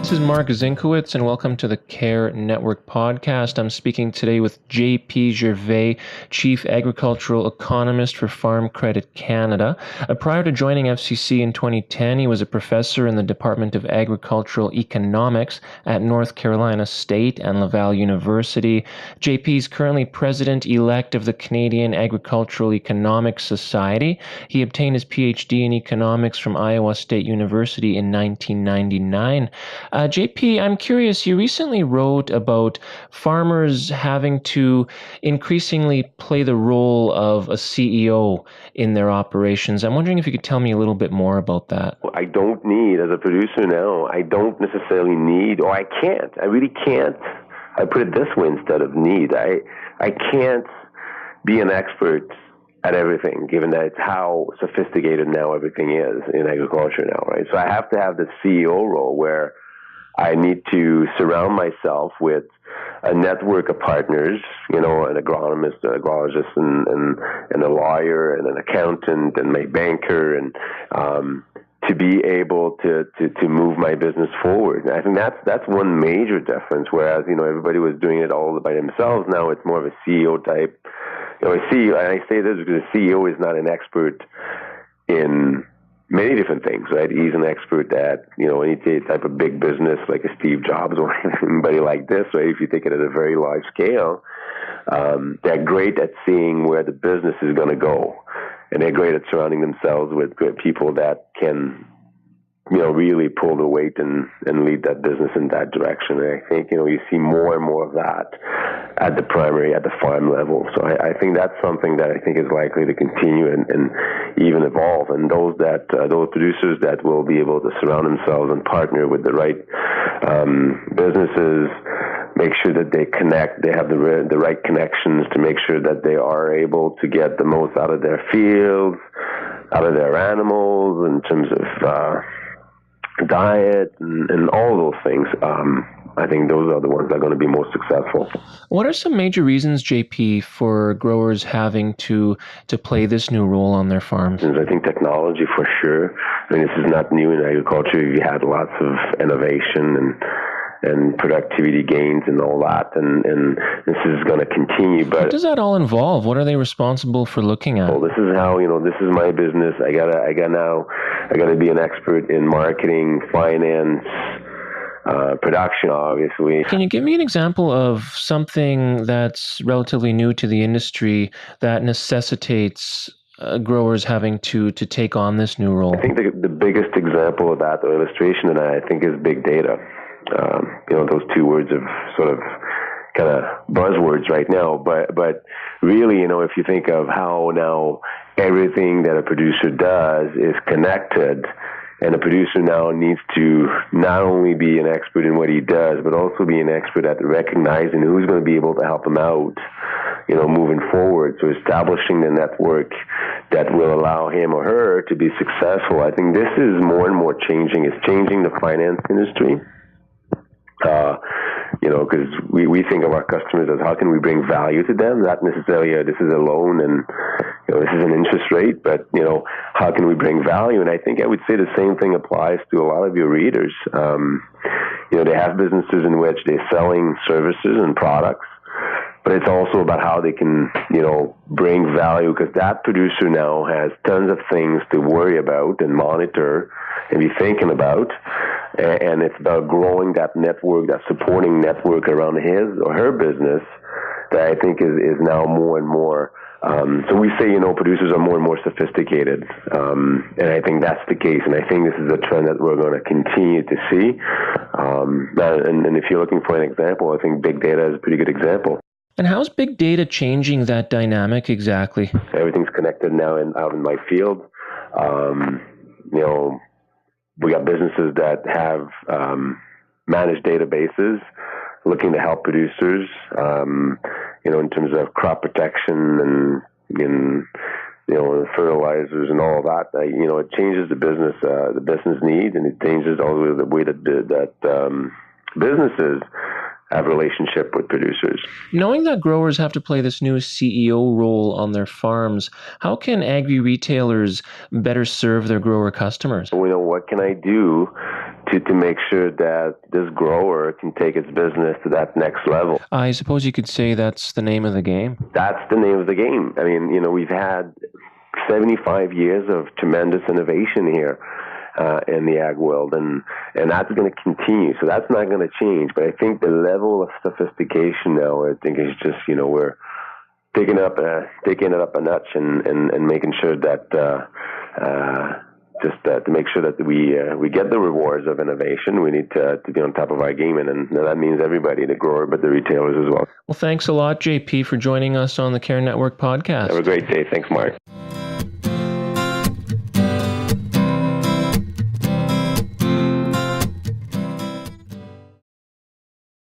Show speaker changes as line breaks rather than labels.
This is Marc Zienkiewicz, and welcome to the CAAR Network podcast. I'm speaking today with J.P. Gervais, Chief Agricultural Economist for Farm Credit Canada. Prior to joining FCC in 2010, he was a professor in the Department of Agricultural Economics at North Carolina State and Laval University. J.P. is currently president-elect of the Canadian Agricultural Economics Society. He obtained his PhD in economics from Iowa State University in 1999. JP, I'm curious, you recently wrote about farmers having to increasingly play the role of a CEO in their operations. I'm wondering if you could tell me a little bit more about that.
I don't need, as a producer now, I don't necessarily need, or I can't. I really can't. I put it this way instead of need. I can't be an expert at everything, given that it's how sophisticated now everything is in agriculture now, right? So I have to have this CEO role where I need to surround myself with a network of partners, an agronomist, an agrologist, and a lawyer, and an accountant, and my banker, and to be able to move my business forward. And I think that's one major difference. Whereas everybody was doing it all by themselves, now it's more of a CEO type. A CEO, and I say this because a CEO is not an expert in many different things, right? He's an expert at, any type of big business like a Steve Jobs or anybody like this, right? If you take it at a very large scale, they're great at seeing where the business is going to go. And they're great at surrounding themselves with good people that can, really pull the weight and lead that business in that direction. And I think, you see more and more of that at the farm level. So I think that's something that I think is likely to continue and even evolve. And those producers that will be able to surround themselves and partner with the right businesses, make sure that they have the right connections to make sure that they are able to get the most out of their fields, out of their animals in terms of diet and all those things. I think those are the ones that are going to be most successful.
What are some major reasons, JP, for growers having to play this new role on their farms?
I think technology for sure. I mean, this is not new in agriculture. You had lots of innovation and productivity gains and all that, and this is going to continue. But
what does that all involve? What are they responsible for looking at?
Well, this is how, this is my business. I gotta be an expert in marketing, finance, production, obviously.
Can you give me an example of something that's relatively new to the industry that necessitates growers having to take on this new role?
I think the biggest example of that, or illustration of that, I think, is big data. Those two words are sort of kind of buzzwords right now, but really, if you think of how now everything that a producer does is connected, and a producer now needs to not only be an expert in what he does, but also be an expert at recognizing who's going to be able to help him out, moving forward. So establishing the network that will allow him or her to be successful. I think this is more and more changing. It's changing the finance industry. Because we think of our customers as how can we bring value to them, not necessarily this is a loan and this is an interest rate, but how can we bring value? And I think I would say the same thing applies to a lot of your readers. They have businesses in which they're selling services and products, but it's also about how they can bring value, because that producer now has tons of things to worry about and monitor and be thinking about. And it's about growing that network, that supporting network around his or her business that I think is now more and more. So we say, producers are more and more sophisticated. And I think that's the case. And I think this is a trend that we're going to continue to see. And if you're looking for an example, I think big data is a pretty good example.
And how's big data changing that dynamic exactly?
Everything's connected now out in my field. We got businesses that have managed databases looking to help producers, in terms of crop protection and fertilizers and all of that. It changes the business needs, and it changes also the way that businesses have relationship with producers.
Knowing that growers have to play this new CEO role on their farms, how can agri-retailers better serve their grower customers?
What can I do to make sure that this grower can take its business to that next level.
I suppose you could say that's the name of the game.
That's the name of the game. I mean, we've had 75 years of tremendous innovation here in the ag world, and that's going to continue. So that's not going to change. But I think the level of sophistication now, I think, is just, we're taking it up a notch and making sure that to make sure that we get the rewards of innovation, we need to be on top of our game, and that means everybody, the grower, but the retailers as well.
Well, thanks a lot, JP, for joining us on the CAAR Network podcast.
Have a great day. Thanks, Marc.